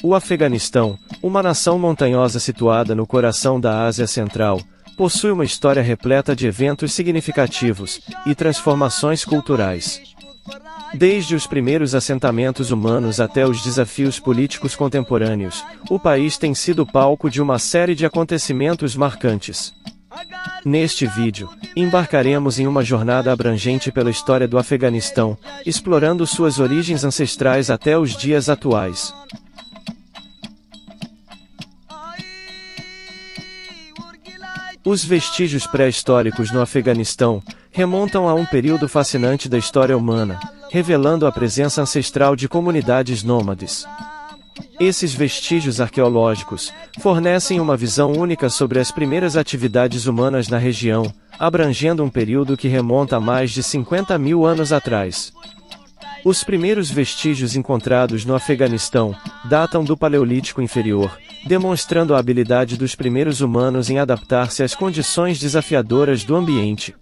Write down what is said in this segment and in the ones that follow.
O Afeganistão, uma nação montanhosa situada no coração da Ásia Central, possui uma história repleta de eventos significativos e transformações culturais. Desde os primeiros assentamentos humanos até os desafios políticos contemporâneos, o país tem sido palco de uma série de acontecimentos marcantes. Neste vídeo, embarcaremos em uma jornada abrangente pela história do Afeganistão, explorando suas origens ancestrais até os dias atuais. Os vestígios pré-históricos no Afeganistão remontam a um período fascinante da história humana, revelando a presença ancestral de comunidades nômades. Esses vestígios arqueológicos fornecem uma visão única sobre as primeiras atividades humanas na região, abrangendo um período que remonta a mais de 50 mil anos atrás. Os primeiros vestígios encontrados no Afeganistão datam do Paleolítico Inferior, demonstrando a habilidade dos primeiros humanos em adaptar-se às condições desafiadoras do ambiente.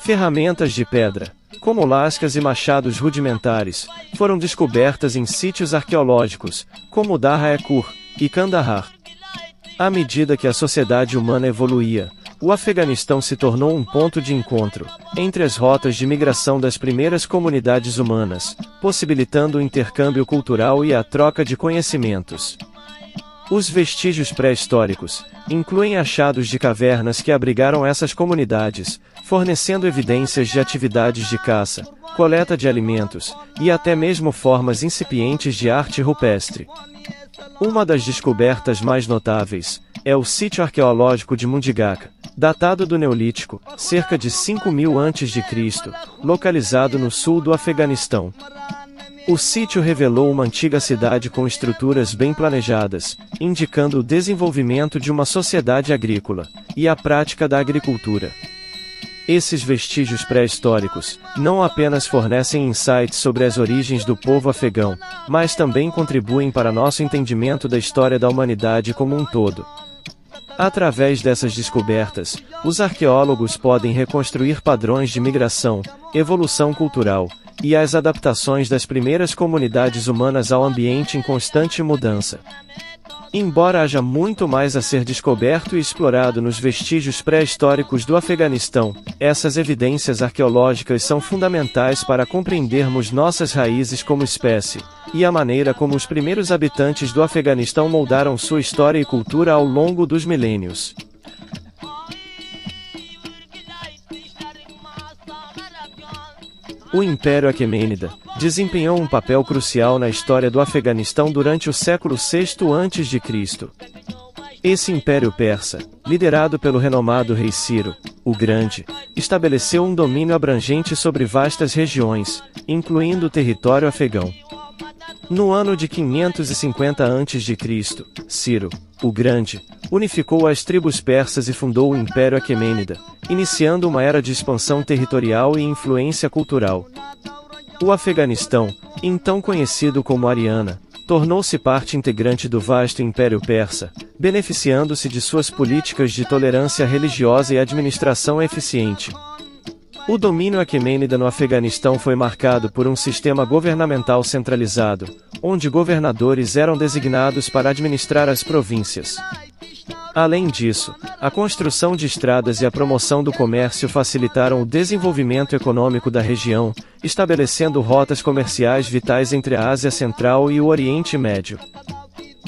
Ferramentas de pedra, como lascas e machados rudimentares, foram descobertas em sítios arqueológicos, como Dara-e-Kur e Kandahar. À medida que a sociedade humana evoluía, o Afeganistão se tornou um ponto de encontro entre as rotas de migração das primeiras comunidades humanas, possibilitando o intercâmbio cultural e a troca de conhecimentos. Os vestígios pré-históricos incluem achados de cavernas que abrigaram essas comunidades, fornecendo evidências de atividades de caça, coleta de alimentos e até mesmo formas incipientes de arte rupestre. Uma das descobertas mais notáveis é o sítio arqueológico de Mundigaka, datado do Neolítico, cerca de 5.000 a.C., localizado no sul do Afeganistão. O sítio revelou uma antiga cidade com estruturas bem planejadas, indicando o desenvolvimento de uma sociedade agrícola e a prática da agricultura. Esses vestígios pré-históricos não apenas fornecem insights sobre as origens do povo afegão, mas também contribuem para nosso entendimento da história da humanidade como um todo. Através dessas descobertas, os arqueólogos podem reconstruir padrões de migração, evolução cultural e as adaptações das primeiras comunidades humanas ao ambiente em constante mudança. Embora haja muito mais a ser descoberto e explorado nos vestígios pré-históricos do Afeganistão, essas evidências arqueológicas são fundamentais para compreendermos nossas raízes como espécie, e a maneira como os primeiros habitantes do Afeganistão moldaram sua história e cultura ao longo dos milênios. O Império Aquemênida desempenhou um papel crucial na história do Afeganistão durante o século VI a.C. Esse Império Persa, liderado pelo renomado rei Ciro, o Grande, estabeleceu um domínio abrangente sobre vastas regiões, incluindo o território afegão. No ano de 550 a.C., Ciro, o Grande, unificou as tribos persas e fundou o Império Aquemênida, iniciando uma era de expansão territorial e influência cultural. O Afeganistão, então conhecido como Ariana, tornou-se parte integrante do vasto Império Persa, beneficiando-se de suas políticas de tolerância religiosa e administração eficiente. O domínio aquemênida no Afeganistão foi marcado por um sistema governamental centralizado, onde governadores eram designados para administrar as províncias. Além disso, a construção de estradas e a promoção do comércio facilitaram o desenvolvimento econômico da região, estabelecendo rotas comerciais vitais entre a Ásia Central e o Oriente Médio.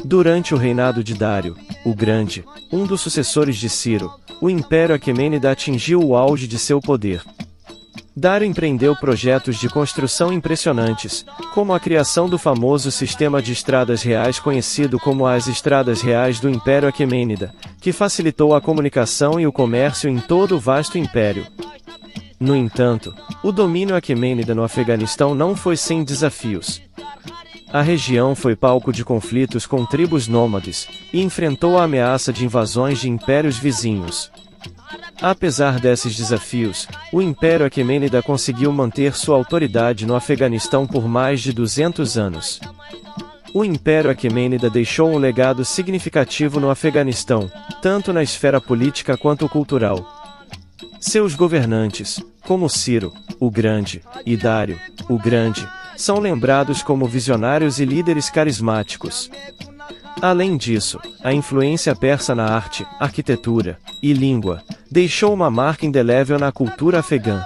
Durante o reinado de Dário, o Grande, um dos sucessores de Ciro, o Império Aquemênida atingiu o auge de seu poder. Dário empreendeu projetos de construção impressionantes, como a criação do famoso sistema de estradas reais conhecido como as Estradas Reais do Império Aquemênida, que facilitou a comunicação e o comércio em todo o vasto império. No entanto, o domínio aquemênida no Afeganistão não foi sem desafios. A região foi palco de conflitos com tribos nômades, e enfrentou a ameaça de invasões de impérios vizinhos. Apesar desses desafios, o Império Aquemênida conseguiu manter sua autoridade no Afeganistão por mais de 200 anos. O Império Aquemênida deixou um legado significativo no Afeganistão, tanto na esfera política quanto cultural. Seus governantes, como Ciro, o Grande, e Dário, o Grande, são lembrados como visionários e líderes carismáticos. Além disso, a influência persa na arte, arquitetura e língua deixou uma marca indelével na cultura afegã.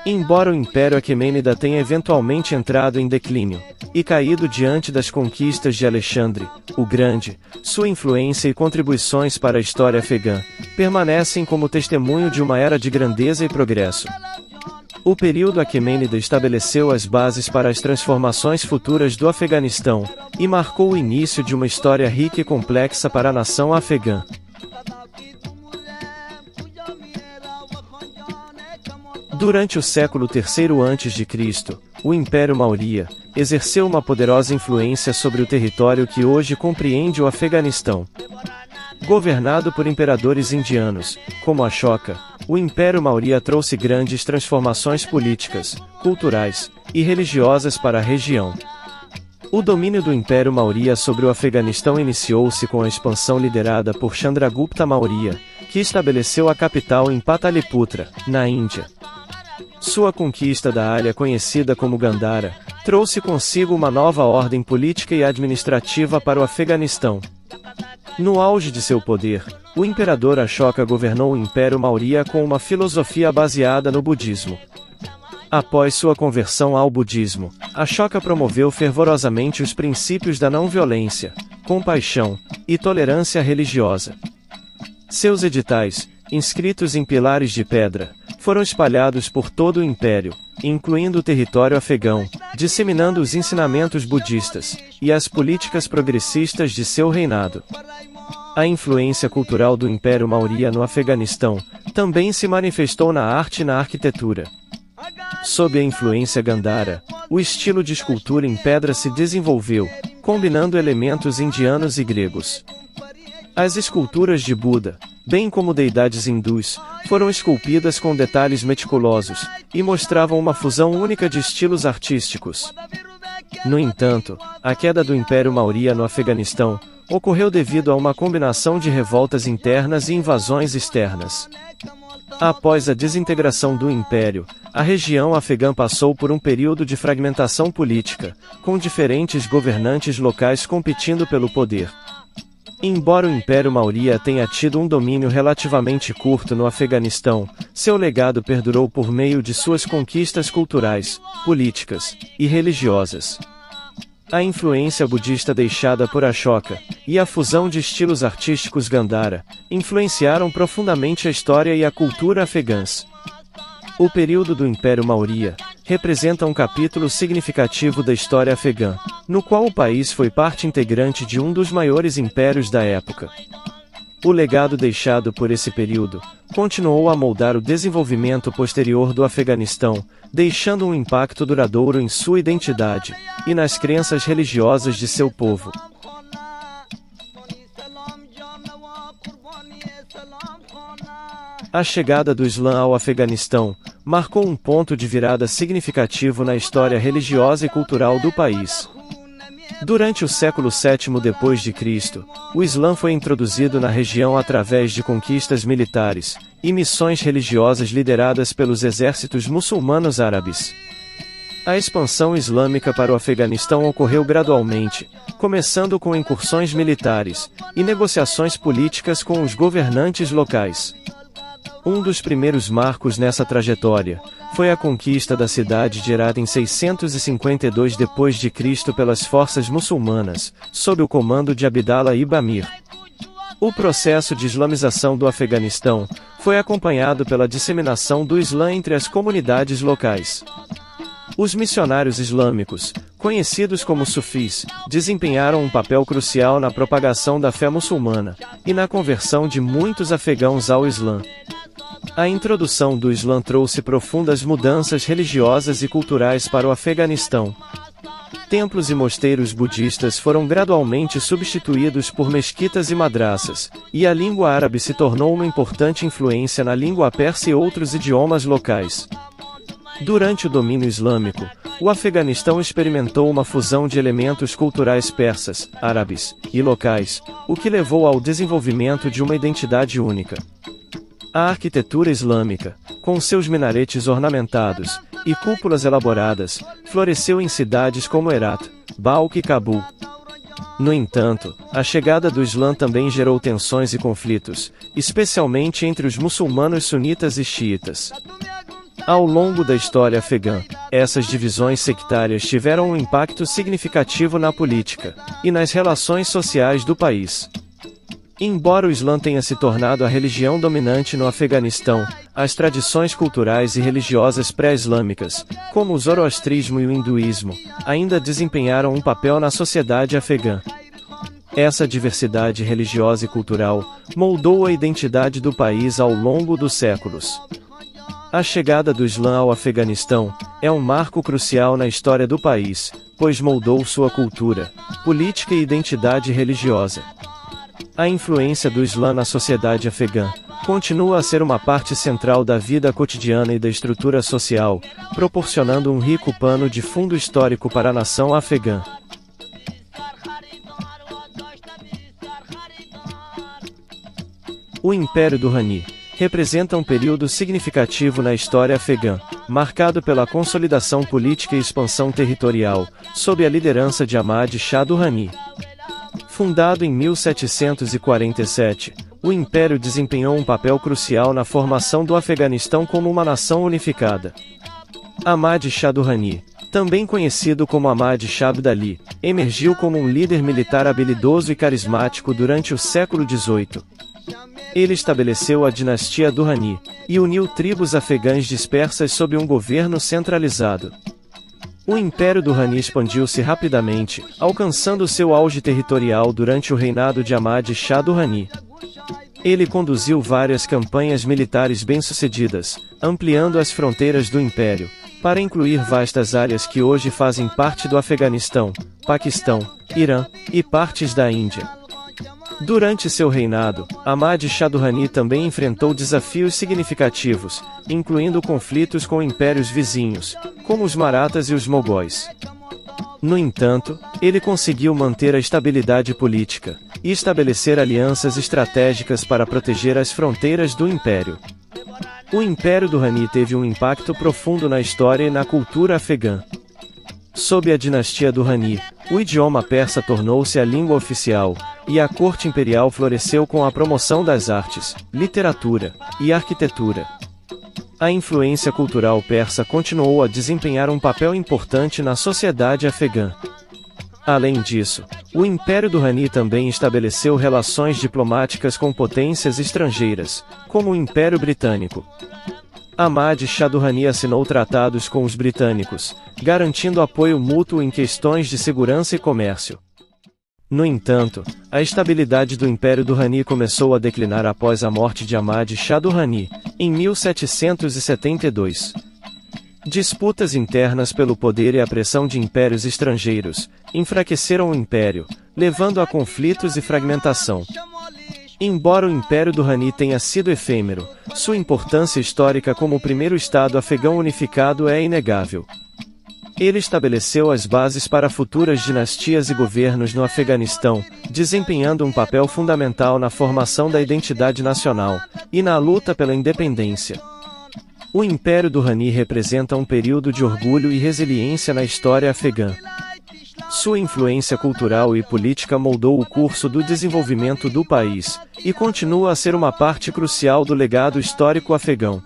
Embora o Império Aquemênida tenha eventualmente entrado em declínio e caído diante das conquistas de Alexandre o Grande, sua influência e contribuições para a história afegã permanecem como testemunho de uma era de grandeza e progresso. O período Aquemênida estabeleceu as bases para as transformações futuras do Afeganistão e marcou o início de uma história rica e complexa para a nação afegã. Durante o século III a.C., o Império Maurya exerceu uma poderosa influência sobre o território que hoje compreende o Afeganistão. Governado por imperadores indianos, como Ashoka, o Império Maurya trouxe grandes transformações políticas, culturais e religiosas para a região. O domínio do Império Maurya sobre o Afeganistão iniciou-se com a expansão liderada por Chandragupta Maurya, que estabeleceu a capital em Pataliputra, na Índia. Sua conquista da área conhecida como Gandhara trouxe consigo uma nova ordem política e administrativa para o Afeganistão. No auge de seu poder, o imperador Ashoka governou o Império Maurya com uma filosofia baseada no budismo. Após sua conversão ao budismo, Ashoka promoveu fervorosamente os princípios da não-violência, compaixão e tolerância religiosa. Seus editais, inscritos em pilares de pedra, foram espalhados por todo o império, incluindo o território afegão, disseminando os ensinamentos budistas e as políticas progressistas de seu reinado. A influência cultural do Império Maurya no Afeganistão também se manifestou na arte e na arquitetura. Sob a influência Gandhara, o estilo de escultura em pedra se desenvolveu, combinando elementos indianos e gregos. As esculturas de Buda, bem como deidades hindus, foram esculpidas com detalhes meticulosos, e mostravam uma fusão única de estilos artísticos. No entanto, a queda do Império Maurya no Afeganistão ocorreu devido a uma combinação de revoltas internas e invasões externas. Após a desintegração do Império, a região afegã passou por um período de fragmentação política, com diferentes governantes locais competindo pelo poder. Embora o Império Maurya tenha tido um domínio relativamente curto no Afeganistão, seu legado perdurou por meio de suas conquistas culturais, políticas e religiosas. A influência budista deixada por Ashoka e a fusão de estilos artísticos Gandhara influenciaram profundamente a história e a cultura afegãs. O período do Império Maurya representa um capítulo significativo da história afegã, no qual o país foi parte integrante de um dos maiores impérios da época. O legado deixado por esse período continuou a moldar o desenvolvimento posterior do Afeganistão, deixando um impacto duradouro em sua identidade e nas crenças religiosas de seu povo. A chegada do Islã ao Afeganistão marcou um ponto de virada significativo na história religiosa e cultural do país. Durante o século VII d.C., o Islã foi introduzido na região através de conquistas militares e missões religiosas lideradas pelos exércitos muçulmanos árabes. A expansão islâmica para o Afeganistão ocorreu gradualmente, começando com incursões militares e negociações políticas com os governantes locais. Um dos primeiros marcos nessa trajetória foi a conquista da cidade de Herat em 652 d.C. pelas forças muçulmanas, sob o comando de Abdallah ibn Amir. O processo de islamização do Afeganistão foi acompanhado pela disseminação do Islã entre as comunidades locais. Os missionários islâmicos, conhecidos como sufis, desempenharam um papel crucial na propagação da fé muçulmana e na conversão de muitos afegãos ao Islã. A introdução do Islã trouxe profundas mudanças religiosas e culturais para o Afeganistão. Templos e mosteiros budistas foram gradualmente substituídos por mesquitas e madraças, e a língua árabe se tornou uma importante influência na língua persa e outros idiomas locais. Durante o domínio islâmico, o Afeganistão experimentou uma fusão de elementos culturais persas, árabes e locais, o que levou ao desenvolvimento de uma identidade única. A arquitetura islâmica, com seus minaretes ornamentados e cúpulas elaboradas, floresceu em cidades como Herat, Balkh e Cabul. No entanto, a chegada do Islã também gerou tensões e conflitos, especialmente entre os muçulmanos sunitas e xiitas. Ao longo da história afegã, essas divisões sectárias tiveram um impacto significativo na política e nas relações sociais do país. Embora o Islã tenha se tornado a religião dominante no Afeganistão, as tradições culturais e religiosas pré-islâmicas, como o zoroastrismo e o hinduísmo, ainda desempenharam um papel na sociedade afegã. Essa diversidade religiosa e cultural moldou a identidade do país ao longo dos séculos. A chegada do Islã ao Afeganistão é um marco crucial na história do país, pois moldou sua cultura, política e identidade religiosa. A influência do Islã na sociedade afegã continua a ser uma parte central da vida cotidiana e da estrutura social, proporcionando um rico pano de fundo histórico para a nação afegã. O Império Durrani representa um período significativo na história afegã, marcado pela consolidação política e expansão territorial, sob a liderança de Ahmad Shah Durrani. Fundado em 1747, o Império desempenhou um papel crucial na formação do Afeganistão como uma nação unificada. Ahmad Shah Durrani, também conhecido como Ahmad Shah Abdali, emergiu como um líder militar habilidoso e carismático durante o século XVIII. Ele estabeleceu a dinastia Durrani e uniu tribos afegãs dispersas sob um governo centralizado. O Império Durrani expandiu-se rapidamente, alcançando seu auge territorial durante o reinado de Ahmad Shah Durrani. Ele conduziu várias campanhas militares bem-sucedidas, ampliando as fronteiras do Império, para incluir vastas áreas que hoje fazem parte do Afeganistão, Paquistão, Irã e partes da Índia. Durante seu reinado, Ahmad Shah Durrani também enfrentou desafios significativos, incluindo conflitos com impérios vizinhos, como os Marathas e os Mogóis. No entanto, ele conseguiu manter a estabilidade política e estabelecer alianças estratégicas para proteger as fronteiras do Império. O Império Durrani teve um impacto profundo na história e na cultura afegã. Sob a dinastia Durrani, o idioma persa tornou-se a língua oficial, e a corte imperial floresceu com a promoção das artes, literatura e arquitetura. A influência cultural persa continuou a desempenhar um papel importante na sociedade afegã. Além disso, o Império Durrani também estabeleceu relações diplomáticas com potências estrangeiras, como o Império Britânico. Ahmad Shah Durrani assinou tratados com os britânicos, garantindo apoio mútuo em questões de segurança e comércio. No entanto, a estabilidade do Império Durrani começou a declinar após a morte de Ahmad Shah Durrani, em 1772. Disputas internas pelo poder e a pressão de impérios estrangeiros enfraqueceram o império, levando a conflitos e fragmentação. Embora o Império Durrani tenha sido efêmero, sua importância histórica como o primeiro Estado afegão unificado é inegável. Ele estabeleceu as bases para futuras dinastias e governos no Afeganistão, desempenhando um papel fundamental na formação da identidade nacional e na luta pela independência. O Império Durrani representa um período de orgulho e resiliência na história afegã. Sua influência cultural e política moldou o curso do desenvolvimento do país, e continua a ser uma parte crucial do legado histórico afegão.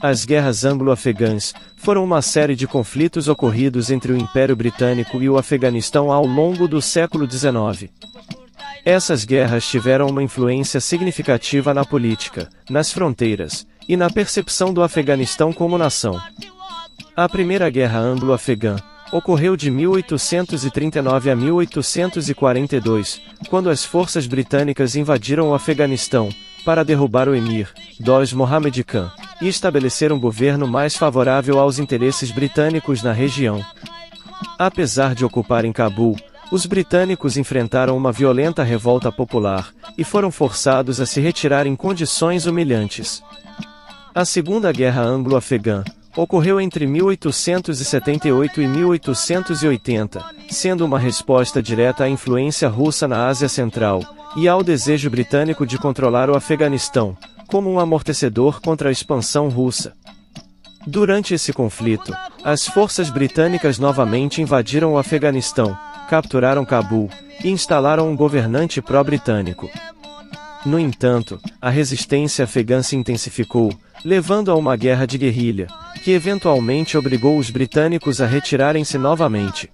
As guerras anglo-afegãs foram uma série de conflitos ocorridos entre o Império Britânico e o Afeganistão ao longo do século XIX. Essas guerras tiveram uma influência significativa na política, nas fronteiras, e na percepção do Afeganistão como nação. A Primeira Guerra Anglo-Afegã ocorreu de 1839 a 1842, quando as forças britânicas invadiram o Afeganistão, para derrubar o emir, Dost Mohammed Khan, e estabelecer um governo mais favorável aos interesses britânicos na região. Apesar de ocuparem Cabul, os britânicos enfrentaram uma violenta revolta popular, e foram forçados a se retirar em condições humilhantes. A Segunda Guerra Anglo-Afegã ocorreu entre 1878 e 1880, sendo uma resposta direta à influência russa na Ásia Central, e ao desejo britânico de controlar o Afeganistão, como um amortecedor contra a expansão russa. Durante esse conflito, as forças britânicas novamente invadiram o Afeganistão, capturaram Cabul, e instalaram um governante pró-britânico. No entanto, a resistência afegã se intensificou, levando a uma guerra de guerrilha, que eventualmente obrigou os britânicos a retirarem-se novamente.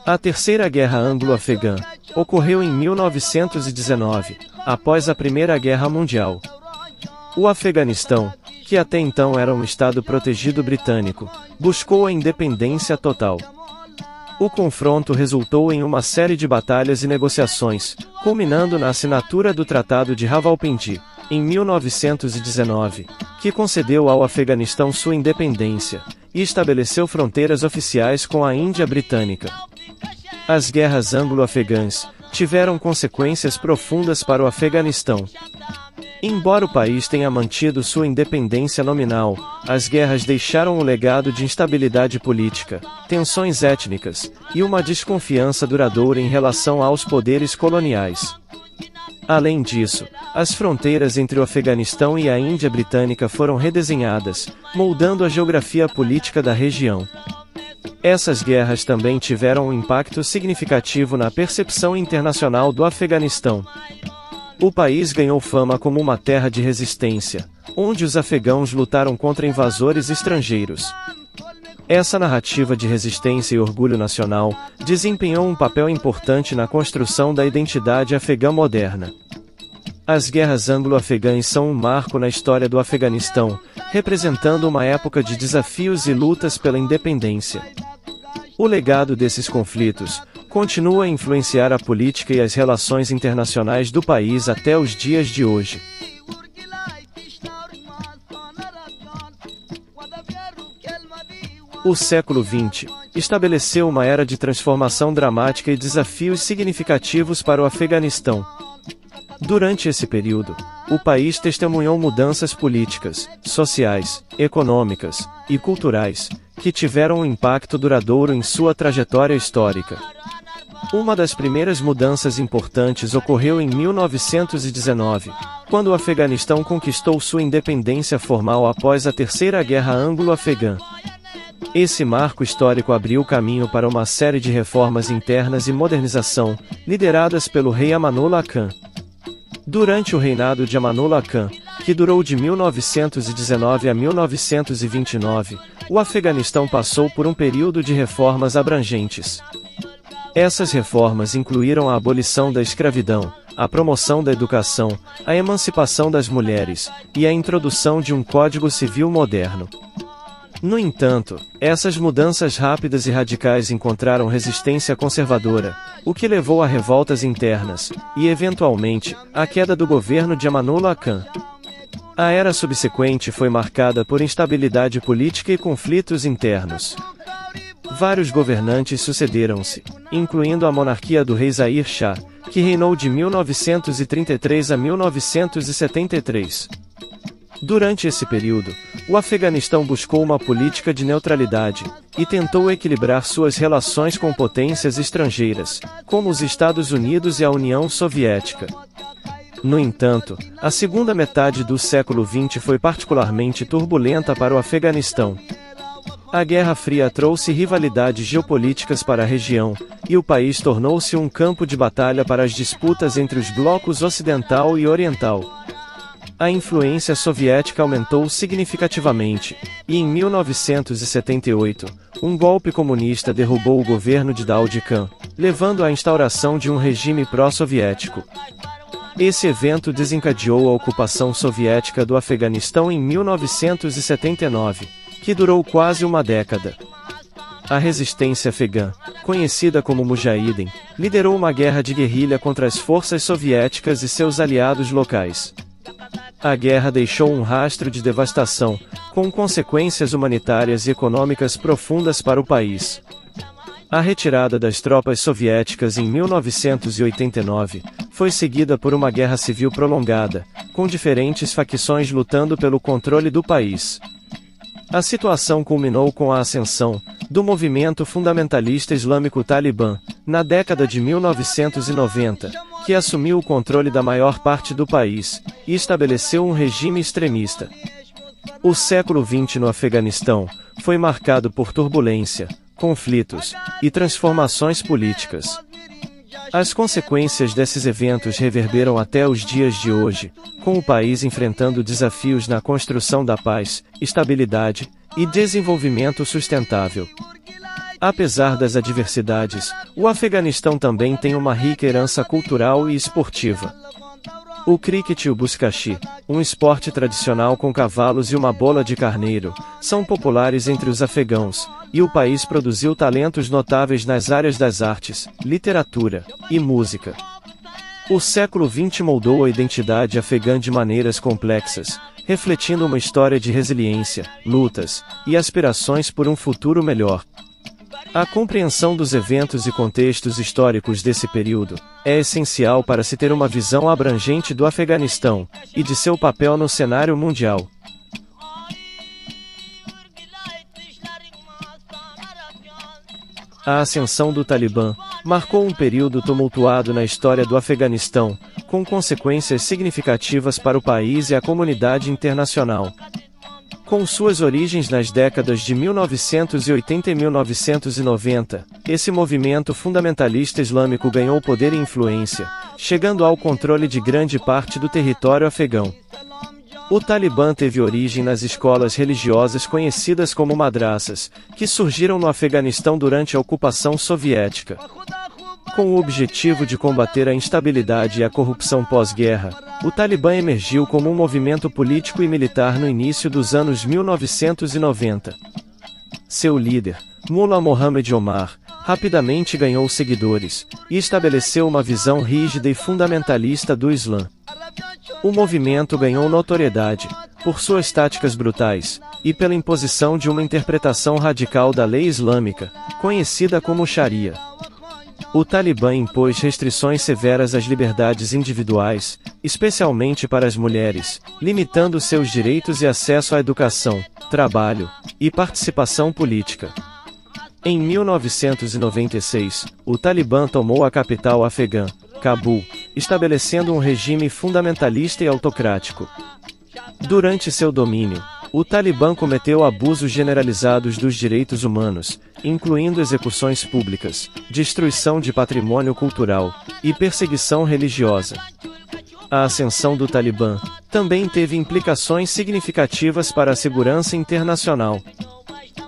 A Terceira Guerra Anglo-Afegã ocorreu em 1919, após a Primeira Guerra Mundial. O Afeganistão, que até então era um estado protegido britânico, buscou a independência total. O confronto resultou em uma série de batalhas e negociações, culminando na assinatura do Tratado de Rawalpindi, em 1919, que concedeu ao Afeganistão sua independência, e estabeleceu fronteiras oficiais com a Índia Britânica. As guerras anglo-afegãs tiveram consequências profundas para o Afeganistão. Embora o país tenha mantido sua independência nominal, as guerras deixaram um legado de instabilidade política, tensões étnicas, e uma desconfiança duradoura em relação aos poderes coloniais. Além disso, as fronteiras entre o Afeganistão e a Índia Britânica foram redesenhadas, moldando a geografia política da região. Essas guerras também tiveram um impacto significativo na percepção internacional do Afeganistão. O país ganhou fama como uma terra de resistência, onde os afegãos lutaram contra invasores estrangeiros. Essa narrativa de resistência e orgulho nacional desempenhou um papel importante na construção da identidade afegã moderna. As guerras anglo-afegãs são um marco na história do Afeganistão, representando uma época de desafios e lutas pela independência. O legado desses conflitos continua a influenciar a política e as relações internacionais do país até os dias de hoje. O século XX estabeleceu uma era de transformação dramática e desafios significativos para o Afeganistão. Durante esse período, o país testemunhou mudanças políticas, sociais, econômicas e culturais, que tiveram um impacto duradouro em sua trajetória histórica. Uma das primeiras mudanças importantes ocorreu em 1919, quando o Afeganistão conquistou sua independência formal após a Terceira Guerra Anglo-Afegã. Esse marco histórico abriu caminho para uma série de reformas internas e modernização, lideradas pelo rei Amanullah Khan. Durante o reinado de Amanullah Khan, que durou de 1919 a 1929, o Afeganistão passou por um período de reformas abrangentes. Essas reformas incluíram a abolição da escravidão, a promoção da educação, a emancipação das mulheres, e a introdução de um Código Civil moderno. No entanto, essas mudanças rápidas e radicais encontraram resistência conservadora, o que levou a revoltas internas, e eventualmente, à queda do governo de Amanullah Khan. A era subsequente foi marcada por instabilidade política e conflitos internos. Vários governantes sucederam-se, incluindo a monarquia do rei Zahir Shah, que reinou de 1933 a 1973. Durante esse período, o Afeganistão buscou uma política de neutralidade, e tentou equilibrar suas relações com potências estrangeiras, como os Estados Unidos e a União Soviética. No entanto, a segunda metade do século XX foi particularmente turbulenta para o Afeganistão. A Guerra Fria trouxe rivalidades geopolíticas para a região, e o país tornou-se um campo de batalha para as disputas entre os blocos ocidental e oriental. A influência soviética aumentou significativamente, e em 1978, um golpe comunista derrubou o governo de Daud Khan, levando à instauração de um regime pró-soviético. Esse evento desencadeou a ocupação soviética do Afeganistão em 1979, que durou quase uma década. A resistência afegã, conhecida como Mujahideen, liderou uma guerra de guerrilha contra as forças soviéticas e seus aliados locais. A guerra deixou um rastro de devastação, com consequências humanitárias e econômicas profundas para o país. A retirada das tropas soviéticas em 1989 foi seguida por uma guerra civil prolongada, com diferentes facções lutando pelo controle do país. A situação culminou com a ascensão do movimento fundamentalista islâmico Talibã, na década de 1990, que assumiu o controle da maior parte do país, e estabeleceu um regime extremista. O século XX no Afeganistão foi marcado por turbulência, conflitos e transformações políticas. As consequências desses eventos reverberam até os dias de hoje, com o país enfrentando desafios na construção da paz, estabilidade e desenvolvimento sustentável. Apesar das adversidades, o Afeganistão também tem uma rica herança cultural e esportiva. O cricket e o buzkashi, um esporte tradicional com cavalos e uma bola de carneiro, são populares entre os afegãos, e o país produziu talentos notáveis nas áreas das artes, literatura e música. O século XX moldou a identidade afegã de maneiras complexas, refletindo uma história de resiliência, lutas e aspirações por um futuro melhor. A compreensão dos eventos e contextos históricos desse período é essencial para se ter uma visão abrangente do Afeganistão e de seu papel no cenário mundial. A ascensão do Talibã marcou um período tumultuado na história do Afeganistão, com consequências significativas para o país e a comunidade internacional. Com suas origens nas décadas de 1980 e 1990, esse movimento fundamentalista islâmico ganhou poder e influência, chegando ao controle de grande parte do território afegão. O Talibã teve origem nas escolas religiosas conhecidas como madrasas, que surgiram no Afeganistão durante a ocupação soviética. Com o objetivo de combater a instabilidade e a corrupção pós-guerra, o Talibã emergiu como um movimento político e militar no início dos anos 1990. Seu líder, Mullah Mohammed Omar, rapidamente ganhou seguidores, e estabeleceu uma visão rígida e fundamentalista do Islã. O movimento ganhou notoriedade, por suas táticas brutais, e pela imposição de uma interpretação radical da lei islâmica, conhecida como Sharia. O Talibã impôs restrições severas às liberdades individuais, especialmente para as mulheres, limitando seus direitos e acesso à educação, trabalho e participação política. Em 1996, o Talibã tomou a capital afegã, Cabul, estabelecendo um regime fundamentalista e autocrático. Durante seu domínio, o Talibã cometeu abusos generalizados dos direitos humanos, incluindo execuções públicas, destruição de patrimônio cultural e perseguição religiosa. A ascensão do Talibã também teve implicações significativas para a segurança internacional.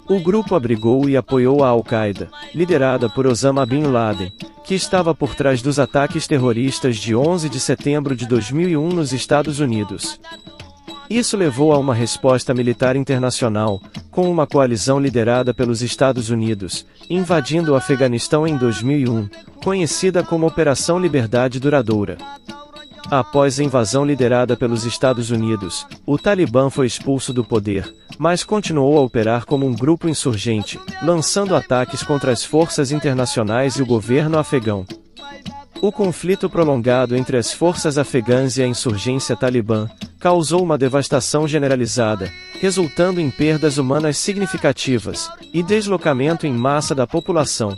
O grupo abrigou e apoiou a Al-Qaeda, liderada por Osama Bin Laden, que estava por trás dos ataques terroristas de 11 de setembro de 2001 nos Estados Unidos. Isso levou a uma resposta militar internacional, com uma coalizão liderada pelos Estados Unidos, invadindo o Afeganistão em 2001, conhecida como Operação Liberdade Duradoura. Após a invasão liderada pelos Estados Unidos, o Talibã foi expulso do poder, mas continuou a operar como um grupo insurgente, lançando ataques contra as forças internacionais e o governo afegão. O conflito prolongado entre as forças afegãs e a insurgência talibã causou uma devastação generalizada, resultando em perdas humanas significativas e deslocamento em massa da população.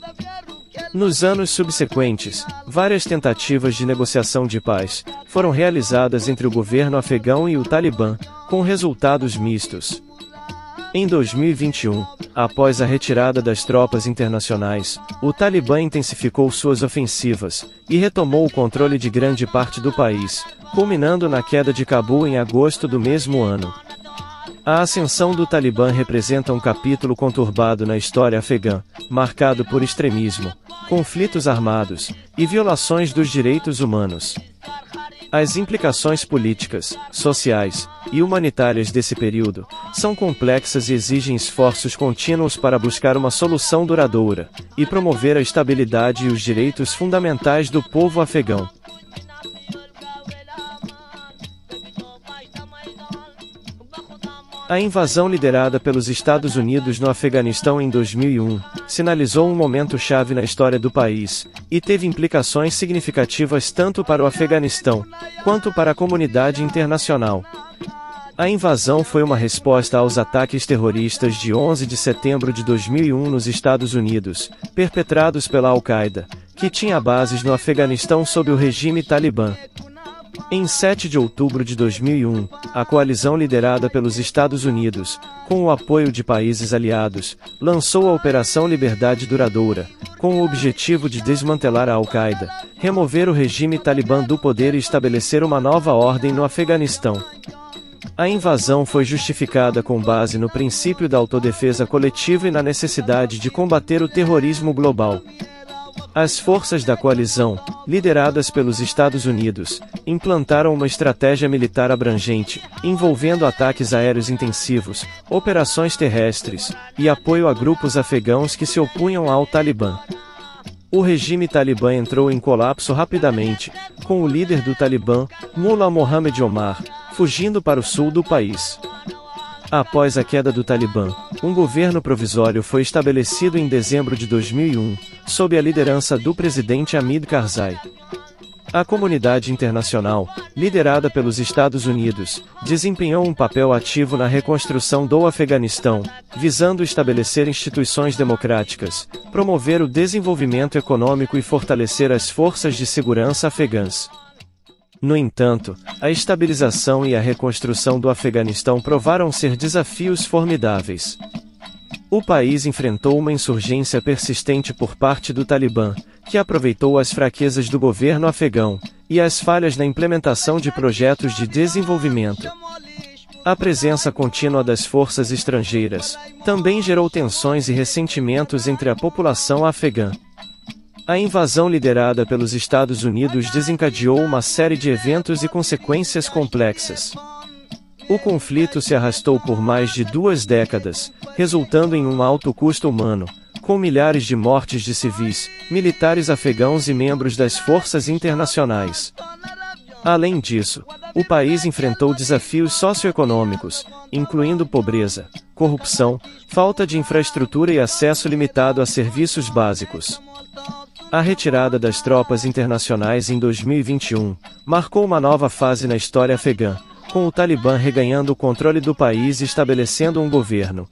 Nos anos subsequentes, várias tentativas de negociação de paz foram realizadas entre o governo afegão e o Talibã, com resultados mistos. Em 2021, após a retirada das tropas internacionais, o Talibã intensificou suas ofensivas e retomou o controle de grande parte do país, culminando na queda de Cabul em agosto do mesmo ano. A ascensão do Talibã representa um capítulo conturbado na história afegã, marcado por extremismo, conflitos armados e violações dos direitos humanos. As implicações políticas, sociais e humanitárias desse período são complexas e exigem esforços contínuos para buscar uma solução duradoura e promover a estabilidade e os direitos fundamentais do povo afegão. A invasão liderada pelos Estados Unidos no Afeganistão em 2001 sinalizou um momento-chave na história do país e teve implicações significativas tanto para o Afeganistão quanto para a comunidade internacional. A invasão foi uma resposta aos ataques terroristas de 11 de setembro de 2001 nos Estados Unidos, perpetrados pela Al-Qaeda, que tinha bases no Afeganistão sob o regime talibã. Em 7 de outubro de 2001, a coalizão liderada pelos Estados Unidos, com o apoio de países aliados, lançou a Operação Liberdade Duradoura, com o objetivo de desmantelar a Al-Qaeda, remover o regime talibã do poder e estabelecer uma nova ordem no Afeganistão. A invasão foi justificada com base no princípio da autodefesa coletiva e na necessidade de combater o terrorismo global. As forças da coalizão, lideradas pelos Estados Unidos, implantaram uma estratégia militar abrangente, envolvendo ataques aéreos intensivos, operações terrestres, e apoio a grupos afegãos que se opunham ao Talibã. O regime talibã entrou em colapso rapidamente, com o líder do Talibã, Mullah Mohammad Omar, fugindo para o sul do país. Após a queda do Talibã, um governo provisório foi estabelecido em dezembro de 2001, sob a liderança do presidente Hamid Karzai. A comunidade internacional, liderada pelos Estados Unidos, desempenhou um papel ativo na reconstrução do Afeganistão, visando estabelecer instituições democráticas, promover o desenvolvimento econômico e fortalecer as forças de segurança afegãs. No entanto, a estabilização e a reconstrução do Afeganistão provaram ser desafios formidáveis. O país enfrentou uma insurgência persistente por parte do Talibã, que aproveitou as fraquezas do governo afegão, e as falhas na implementação de projetos de desenvolvimento. A presença contínua das forças estrangeiras também gerou tensões e ressentimentos entre a população afegã. A invasão liderada pelos Estados Unidos desencadeou uma série de eventos e consequências complexas. O conflito se arrastou por mais de 2 décadas, resultando em um alto custo humano, com milhares de mortes de civis, militares afegãos e membros das forças internacionais. Além disso, o país enfrentou desafios socioeconômicos, incluindo pobreza, corrupção, falta de infraestrutura e acesso limitado a serviços básicos. A retirada das tropas internacionais em 2021 marcou uma nova fase na história afegã, com o Talibã reganhando o controle do país e estabelecendo um governo.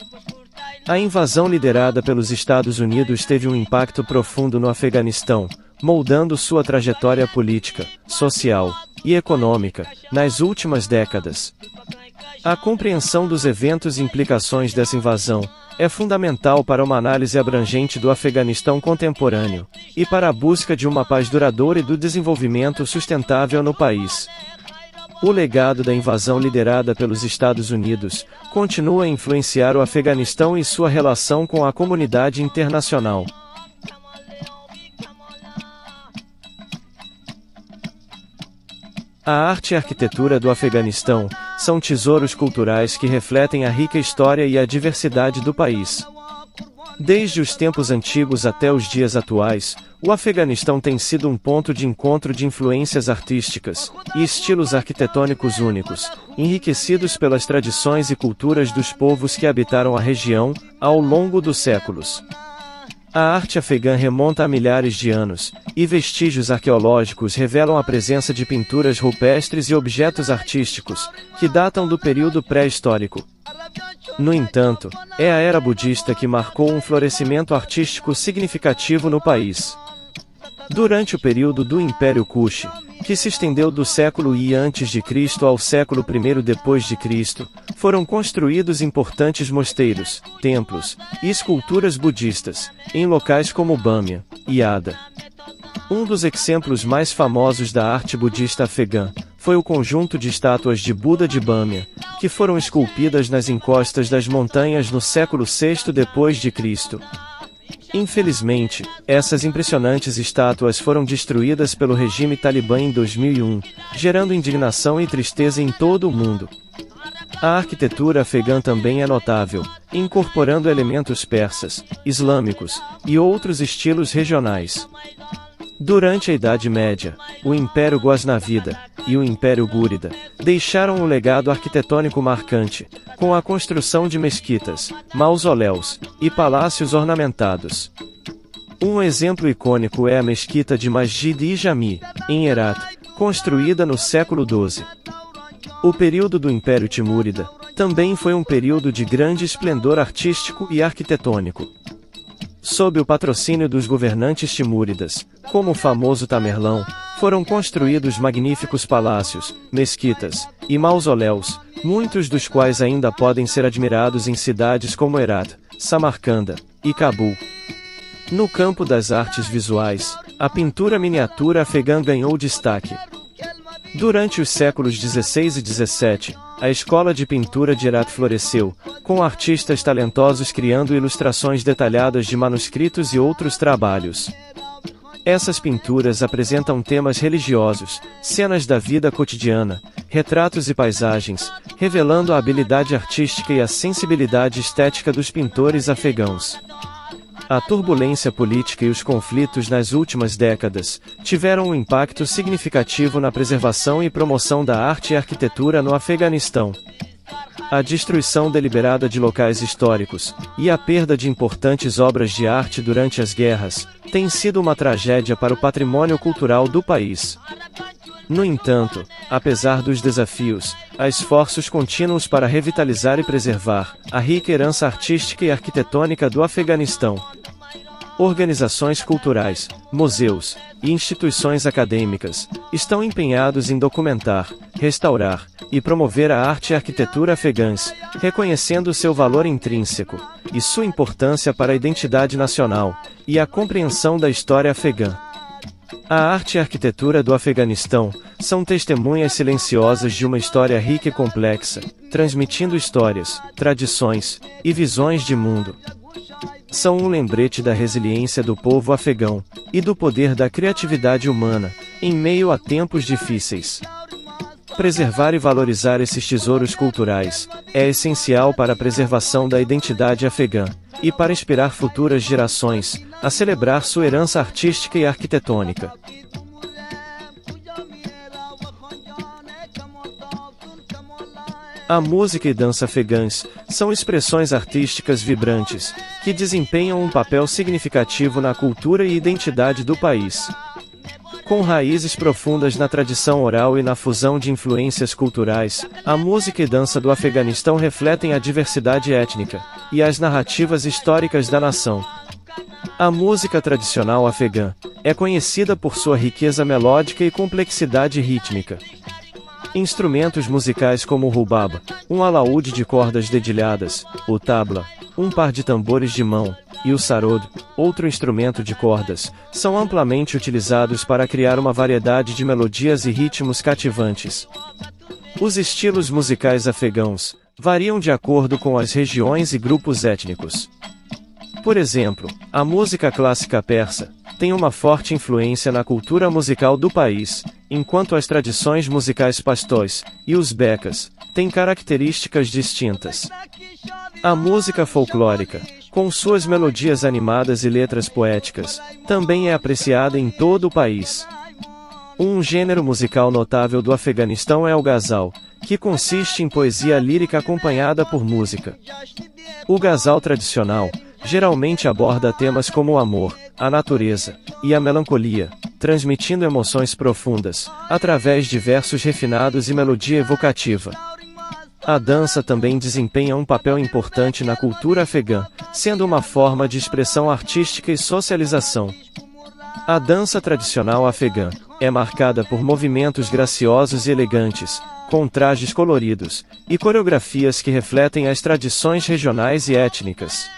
A invasão liderada pelos Estados Unidos teve um impacto profundo no Afeganistão, moldando sua trajetória política, social e econômica nas últimas décadas. A compreensão dos eventos e implicações dessa invasão é fundamental para uma análise abrangente do Afeganistão contemporâneo, e para a busca de uma paz duradoura e do desenvolvimento sustentável no país. O legado da invasão liderada pelos Estados Unidos continua a influenciar o Afeganistão e sua relação com a comunidade internacional. A arte e a arquitetura do Afeganistão são tesouros culturais que refletem a rica história e a diversidade do país. Desde os tempos antigos até os dias atuais, o Afeganistão tem sido um ponto de encontro de influências artísticas e estilos arquitetônicos únicos, enriquecidos pelas tradições e culturas dos povos que habitaram a região ao longo dos séculos. A arte afegã remonta a milhares de anos, e vestígios arqueológicos revelam a presença de pinturas rupestres e objetos artísticos, que datam do período pré-histórico. No entanto, é a era budista que marcou um florescimento artístico significativo no país. Durante o período do Império Kush, que se estendeu do século I a.C. ao século I d.C., foram construídos importantes mosteiros, templos e esculturas budistas, em locais como Bamia e Ada. Um dos exemplos mais famosos da arte budista afegã foi o conjunto de estátuas de Buda de Bamia, que foram esculpidas nas encostas das montanhas no século VI d.C. Infelizmente, essas impressionantes estátuas foram destruídas pelo regime talibã em 2001, gerando indignação e tristeza em todo o mundo. A arquitetura afegã também é notável, incorporando elementos persas, islâmicos e outros estilos regionais. Durante a Idade Média, o Império Ghaznavida e o Império Gúrida deixaram um legado arquitetônico marcante, com a construção de mesquitas, mausoléus e palácios ornamentados. Um exemplo icônico é a Mesquita de Masjid-i-Jami, em Herat, construída no século XII. O período do Império Timúrida também foi um período de grande esplendor artístico e arquitetônico. sob o patrocínio dos governantes timúridas, como o famoso Tamerlão, foram construídos magníficos palácios, mesquitas e mausoléus, muitos dos quais ainda podem ser admirados em cidades como Herat, Samarcanda e Cabul. No campo das artes visuais, a pintura miniatura afegã ganhou destaque. Durante os séculos XVI e XVII, a escola de pintura de Herat floresceu, com artistas talentosos criando ilustrações detalhadas de manuscritos e outros trabalhos. Essas pinturas apresentam temas religiosos, cenas da vida cotidiana, retratos e paisagens, revelando a habilidade artística e a sensibilidade estética dos pintores afegãos. A turbulência política e os conflitos nas últimas décadas tiveram um impacto significativo na preservação e promoção da arte e arquitetura no Afeganistão. A destruição deliberada de locais históricos e a perda de importantes obras de arte durante as guerras tem sido uma tragédia para o patrimônio cultural do país. No entanto, apesar dos desafios, há esforços contínuos para revitalizar e preservar a rica herança artística e arquitetônica do Afeganistão. Organizações culturais, museus e instituições acadêmicas estão empenhados em documentar, restaurar e promover a arte e arquitetura afegãs, reconhecendo seu valor intrínseco e sua importância para a identidade nacional e a compreensão da história afegã. A arte e a arquitetura do Afeganistão são testemunhas silenciosas de uma história rica e complexa, transmitindo histórias, tradições e visões de mundo. São um lembrete da resiliência do povo afegão e do poder da criatividade humana, em meio a tempos difíceis. Preservar e valorizar esses tesouros culturais é essencial para a preservação da identidade afegã e para inspirar futuras gerações a celebrar sua herança artística e arquitetônica. A música e dança afegãs são expressões artísticas vibrantes, que desempenham um papel significativo na cultura e identidade do país. Com raízes profundas na tradição oral e na fusão de influências culturais, a música e dança do Afeganistão refletem a diversidade étnica e as narrativas históricas da nação. A música tradicional afegã é conhecida por sua riqueza melódica e complexidade rítmica. Instrumentos musicais como o rubaba, um alaúde de cordas dedilhadas, o tabla, um par de tambores de mão, e o sarod, outro instrumento de cordas, são amplamente utilizados para criar uma variedade de melodias e ritmos cativantes. Os estilos musicais afegãos variam de acordo com as regiões e grupos étnicos. Por exemplo, a música clássica persa tem uma forte influência na cultura musical do país, enquanto as tradições musicais pastós e uzbecas têm características distintas. A música folclórica, com suas melodias animadas e letras poéticas, também é apreciada em todo o país. Um gênero musical notável do Afeganistão é o ghazal, que consiste em poesia lírica acompanhada por música. O ghazal tradicional geralmente aborda temas como o amor, a natureza e a melancolia, transmitindo emoções profundas, através de versos refinados e melodia evocativa. A dança também desempenha um papel importante na cultura afegã, sendo uma forma de expressão artística e socialização. A dança tradicional afegã é marcada por movimentos graciosos e elegantes, com trajes coloridos e coreografias que refletem as tradições regionais e étnicas.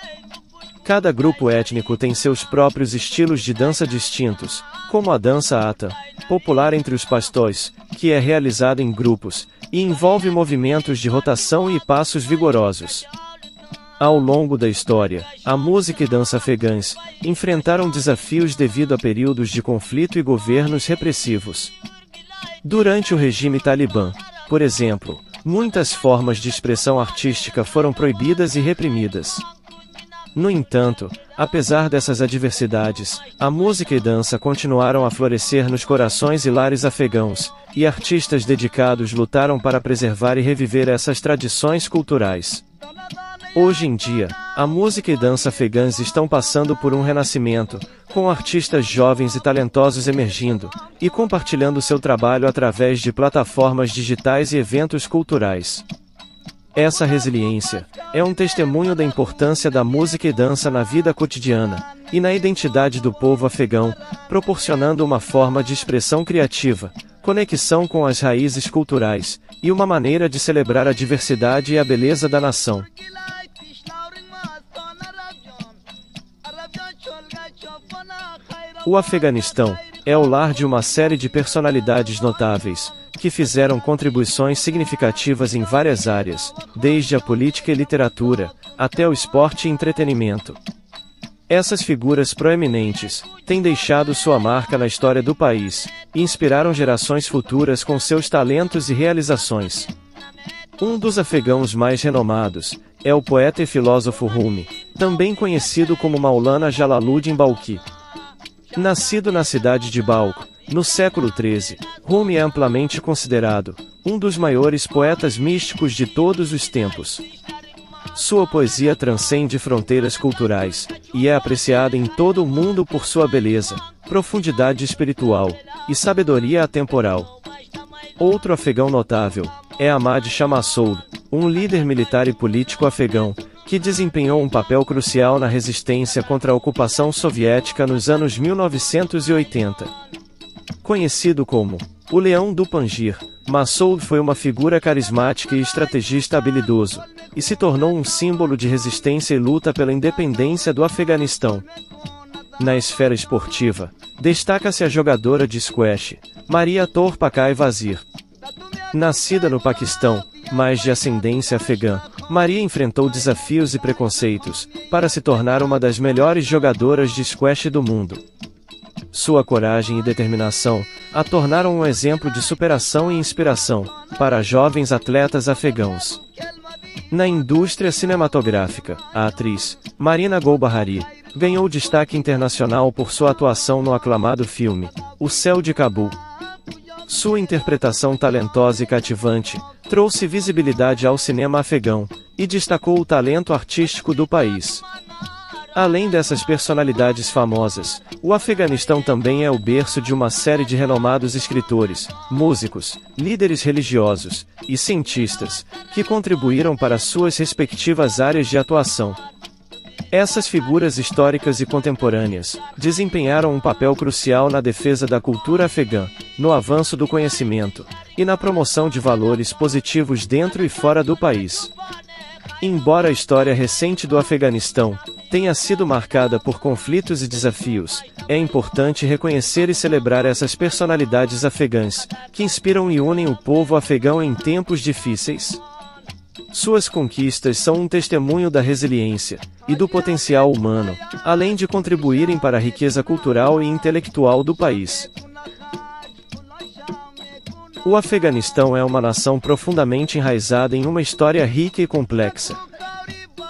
Cada grupo étnico tem seus próprios estilos de dança distintos, como a dança ata, popular entre os pastós, que é realizada em grupos, e envolve movimentos de rotação e passos vigorosos. Ao longo da história, a música e dança afegãs enfrentaram desafios devido a períodos de conflito e governos repressivos. Durante o regime talibã, por exemplo, muitas formas de expressão artística foram proibidas e reprimidas. No entanto, apesar dessas adversidades, a música e dança continuaram a florescer nos corações e lares afegãos, e artistas dedicados lutaram para preservar e reviver essas tradições culturais. Hoje em dia, a música e dança afegãs estão passando por um renascimento, com artistas jovens e talentosos emergindo, e compartilhando seu trabalho através de plataformas digitais e eventos culturais. Essa resiliência é um testemunho da importância da música e dança na vida cotidiana, e na identidade do povo afegão, proporcionando uma forma de expressão criativa, conexão com as raízes culturais, e uma maneira de celebrar a diversidade e a beleza da nação. O Afeganistão é o lar de uma série de personalidades notáveis, que fizeram contribuições significativas em várias áreas, desde a política e literatura, até o esporte e entretenimento. Essas figuras proeminentes têm deixado sua marca na história do país, e inspiraram gerações futuras com seus talentos e realizações. Um dos afegãos mais renomados é o poeta e filósofo Rumi, também conhecido como Maulana Jalaluddin Balkhi. Nascido na cidade de Balkh, no século XIII, Rumi é amplamente considerado um dos maiores poetas místicos de todos os tempos. Sua poesia transcende fronteiras culturais, e é apreciada em todo o mundo por sua beleza, profundidade espiritual e sabedoria atemporal. Outro afegão notável é Ahmad Shah Massoud, um líder militar e político afegão, que desempenhou um papel crucial na resistência contra a ocupação soviética nos anos 1980. Conhecido como o Leão do Panjir, Massoud foi uma figura carismática e estrategista habilidoso, e se tornou um símbolo de resistência e luta pela independência do Afeganistão. Na esfera esportiva, destaca-se a jogadora de squash, Maria Torpakai Vazir. Nascida no Paquistão, mas de ascendência afegã, Maria enfrentou desafios e preconceitos, para se tornar uma das melhores jogadoras de squash do mundo. Sua coragem e determinação a tornaram um exemplo de superação e inspiração para jovens atletas afegãos. Na indústria cinematográfica, a atriz Marina Golbahari ganhou destaque internacional por sua atuação no aclamado filme O Céu de Cabul. Sua interpretação talentosa e cativante trouxe visibilidade ao cinema afegão e destacou o talento artístico do país. Além dessas personalidades famosas, o Afeganistão também é o berço de uma série de renomados escritores, músicos, líderes religiosos e cientistas, que contribuíram para suas respectivas áreas de atuação. Essas figuras históricas e contemporâneas desempenharam um papel crucial na defesa da cultura afegã, no avanço do conhecimento e na promoção de valores positivos dentro e fora do país. Embora a história recente do Afeganistão tenha sido marcada por conflitos e desafios, é importante reconhecer e celebrar essas personalidades afegãs, que inspiram e unem o povo afegão em tempos difíceis. Suas conquistas são um testemunho da resiliência e do potencial humano, além de contribuírem para a riqueza cultural e intelectual do país. O Afeganistão é uma nação profundamente enraizada em uma história rica e complexa.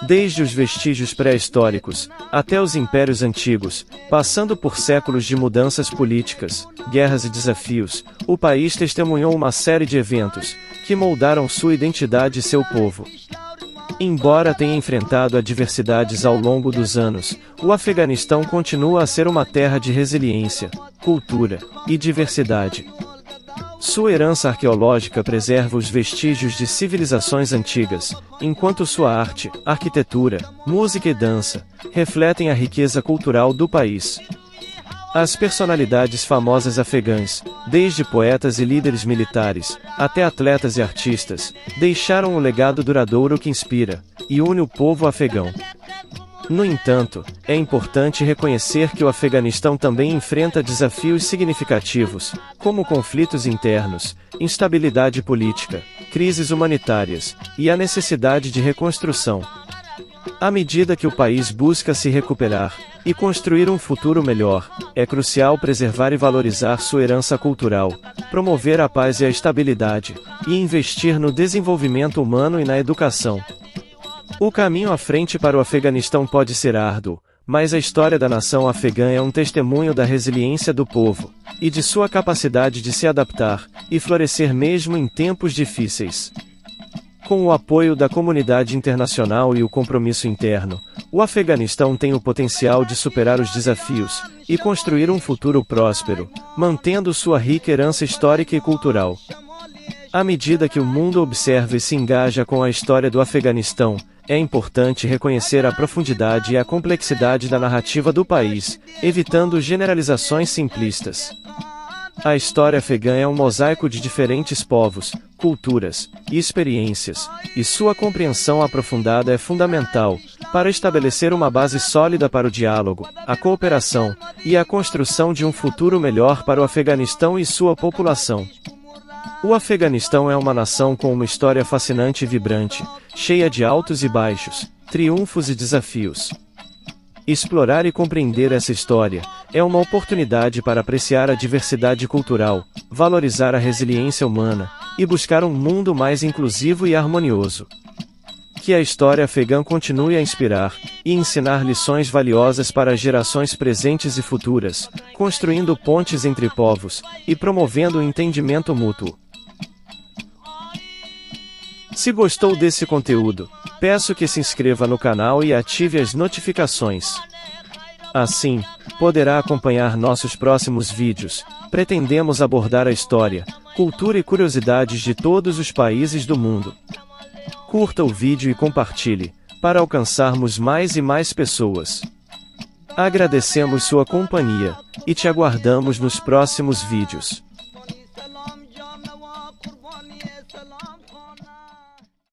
Desde os vestígios pré-históricos até os impérios antigos, passando por séculos de mudanças políticas, guerras e desafios, o país testemunhou uma série de eventos que moldaram sua identidade e seu povo. Embora tenha enfrentado adversidades ao longo dos anos, o Afeganistão continua a ser uma terra de resiliência, cultura e diversidade. Sua herança arqueológica preserva os vestígios de civilizações antigas, enquanto sua arte, arquitetura, música e dança refletem a riqueza cultural do país. As personalidades famosas afegãs, desde poetas e líderes militares, até atletas e artistas, deixaram um legado duradouro que inspira e une o povo afegão. No entanto, é importante reconhecer que o Afeganistão também enfrenta desafios significativos, como conflitos internos, instabilidade política, crises humanitárias e a necessidade de reconstrução. À medida que o país busca se recuperar e construir um futuro melhor, é crucial preservar e valorizar sua herança cultural, promover a paz e a estabilidade, e investir no desenvolvimento humano e na educação. O caminho à frente para o Afeganistão pode ser árduo, mas a história da nação afegã é um testemunho da resiliência do povo e de sua capacidade de se adaptar e florescer mesmo em tempos difíceis. Com o apoio da comunidade internacional e o compromisso interno, o Afeganistão tem o potencial de superar os desafios e construir um futuro próspero, mantendo sua rica herança histórica e cultural. À medida que o mundo observa e se engaja com a história do Afeganistão, é importante reconhecer a profundidade e a complexidade da narrativa do país, evitando generalizações simplistas. A história afegã é um mosaico de diferentes povos, culturas e experiências, e sua compreensão aprofundada é fundamental para estabelecer uma base sólida para o diálogo, a cooperação e a construção de um futuro melhor para o Afeganistão e sua população. O Afeganistão é uma nação com uma história fascinante e vibrante, cheia de altos e baixos, triunfos e desafios. Explorar e compreender essa história é uma oportunidade para apreciar a diversidade cultural, valorizar a resiliência humana e buscar um mundo mais inclusivo e harmonioso. Que a história afegã continue a inspirar e ensinar lições valiosas para as gerações presentes e futuras, construindo pontes entre povos e promovendo o entendimento mútuo. Se gostou desse conteúdo, peço que se inscreva no canal e ative as notificações. Assim, poderá acompanhar nossos próximos vídeos. Pretendemos abordar a história, cultura e curiosidades de todos os países do mundo. Curta o vídeo e compartilhe, para alcançarmos mais e mais pessoas. Agradecemos sua companhia, e te aguardamos nos próximos vídeos.